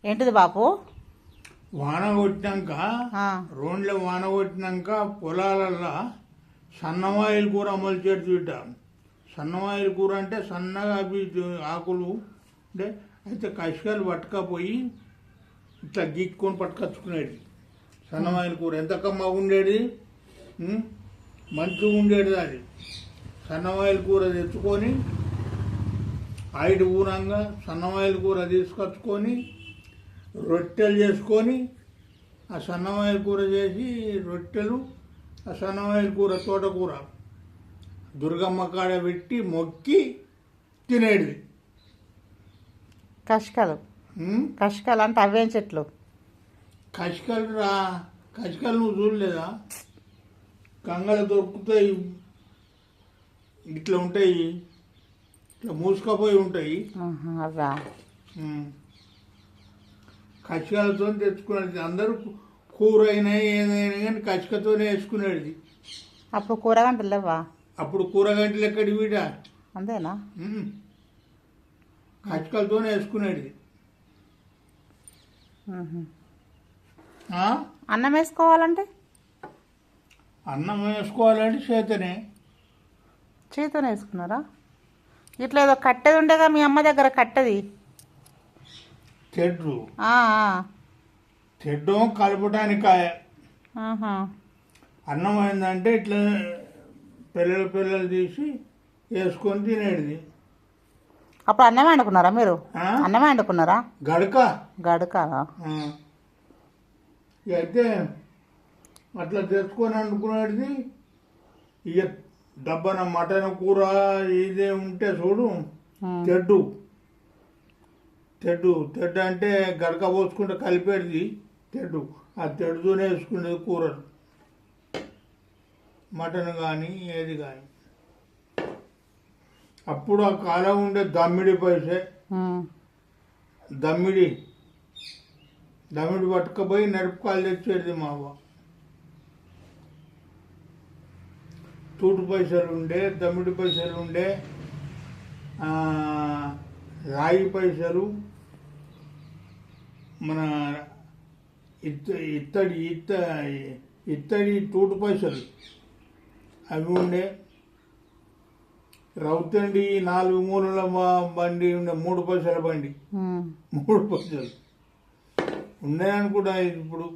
ఏంటిది బాపు? వాన కొట్టినాక ఆ, రోడ్ల వాన కొట్టినాక పొలాలల్లో సన్నవాయిల కూర అమలు చేర్చుట. సన్నవాయిల కూర అంటే సన్నగా అవి ఆకులు అంటే అయితే కషకాయలు పట్టుకపోయి ఇట్లా గీక్కొని పట్టుకొచ్చుకునేది. సన్నవాయిల కూర ఎంత కమ్మగా ఉండేది, ఉం? మంచిగా ఉండేది. అది సన్నవాయిల కూర తెచ్చుకొని ఆయిల్ ఊరంగా సన్నవాయిల కూర తీసుకొచ్చుకొని రొట్టెలు చేసుకొని ఆ సన్నవాయిల కూర చేసి రొట్టెలు, ఆ సన్నవాయిల కూర తోటకూర దుర్గమ్మ కాడ పెట్టి మొక్కి తినేది. కషకలు. కషకలు అంటే అవేం చెట్లు? కషకలు రా, కషకలు నువ్వు చూడలేదా? గంగలు దొరుకుతాయి, ఇట్లా ఉంటాయి, ఇట్లా మూసుకపోయి ఉంటాయి. ఆహా, అవా? కషకాలతో తెచ్చుకునేది. అందరూ కూర అయినా ఏదైనా కానీ కషకతోనే వేసుకునేది. అప్పుడు కూరగంటలు లేవా? అప్పుడు కూరగంటలు ఎక్కడి వీడ, అంతేనా? కషకాలతోనే వేసుకునేది. ఉహు. ఆ? అన్నం వేసుకోవాలంటే అన్నం వేసుకోవాలంటే చేతనే. చేతితోనే వేసుకున్నారా? ఇట్లా ఏదో కట్టెది ఉండేగా మీ అమ్మ దగ్గర, కట్టెది. తెడ్డు ఆ, ఆ. తెడ్డం కలపటానికాయ. ఆహా. అన్నం అయిందంటే ఇట్లా పిల్లలు తీసి వేసుకొని తినేది. అప్పుడు అన్నమే వండుకున్నారా మీరు? ఆ? అన్నమే వండుకున్నారా? గడక. గడక. ఆ. అయితే అట్లా తెచ్చుకొని వండుకునేది. ఇక దబ్బన మటన్ కూర ఇదే ఉంటే చూడు, తెడ్డు తెడ్డు తెడ్డు అంటే గడక పోసుకుంటే కలిపేది తెడ్డు. ఆ తెడ్డుతోనే వేసుకునేది కూరలు, మటన్ కానీ ఏది కానీ. అప్పుడు ఆ కాలం ఉండే దమ్మిడి పైసే. దమ్మిడి పట్టుకపోయి నడుపుకాయలు తెచ్చేది మా అవ్వ. తూటు పైసలు ఉండే, దమ్మిడి పైసలు ఉండే, రాగి పైసలు, మన ఇత్తడి తూటు పైసలు అవి ఉండే. రౌతండి 4 మూలల బండి ఉండే, 3 పైసల బండి, 3 పైసలు ఉన్నాయనుకుంటా. ఇప్పుడు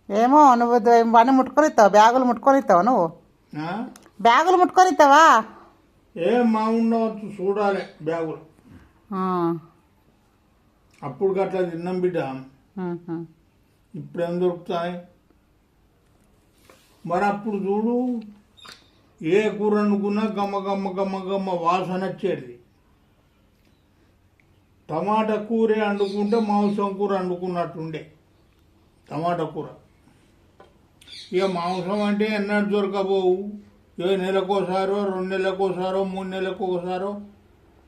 ఏమో, నువ్వు ఇవన్నీ ముట్టుకొని ఇస్తావు, బ్యాగులు ముట్టుకొని ఇస్తావా నువ్వు? బ్యాగులు ముట్టుకొని ఇస్తావా? ఏం మా ఉండవచ్చు, చూడాలి బ్యాగులు. అప్పుడు అట్లా తిన్నాం బిడ్డ. ఇప్పుడేం దొరుకుతాయి మరి? అప్పుడు చూడు, ఏ కూర వండుకున్నా గమ్మ గమ్మ గమ్మ గమ్మ వాసన వచ్చేది. టమాటా కూర వండుకుంటే మాంసం కూర వండుకున్నట్టుండే టమాటా కూర. ఇక మాంసం అంటే ఎన్నడూ దొరకపోవు. ఏ నెలకోసారో, 2 నెలలకోసారో, 3 నెలలకు ఒకసారో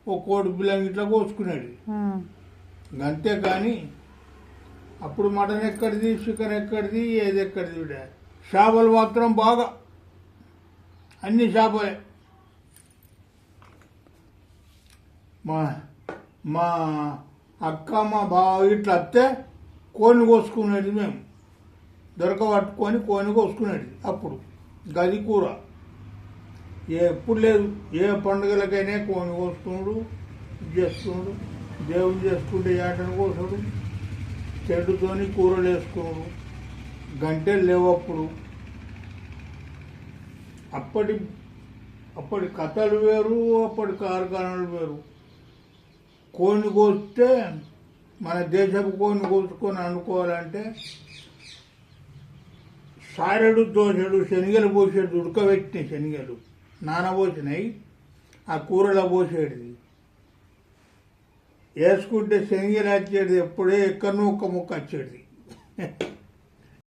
ఒక కోడి పిల్లని ఇట్లా కోసుకునేది. అంతే కానీ అప్పుడు మటన్ ఎక్కడిది, చికెన్ ఎక్కడిది, ఏది ఎక్కడిది బిడ్డ. చేపలు మాత్రం బాగా, అన్ని చేపలే. మా అక్క మా బావ ఇట్లా వస్తే కోడిని కోసుకునేది. మేము దొరకబట్టుకొని కోడిని కోసుకునేది. అప్పుడు గది కూర ఎప్పుడు లేదు. ఏ పండుగలకైనా కోడిని కోసుకున్నాడు, చేసుకున్నాడు. దేవుడు చేసుకుంటే ఏటను కోసుడు, చెడ్డుతోని కూరలు వేసుకున్నాడు. గంటలు లేవు అప్పుడు. అప్పటి కథలు వేరు, అప్పటి కార్ఖానాలు వేరు. కోడిని కోస్తే, మన దేశపు కోడిని కోసుకొని వండుకోవాలంటే సారెడు, దోసెడు శనగలు పోసేది, ఉడకబెట్టినాయి శనగలు నానబోసినాయి, ఆ కూరలో పోసేది. వేసుకుంటే శనగలు వచ్చేది, ఎప్పుడే ఎక్కడనో ఒక ముక్క వచ్చేది.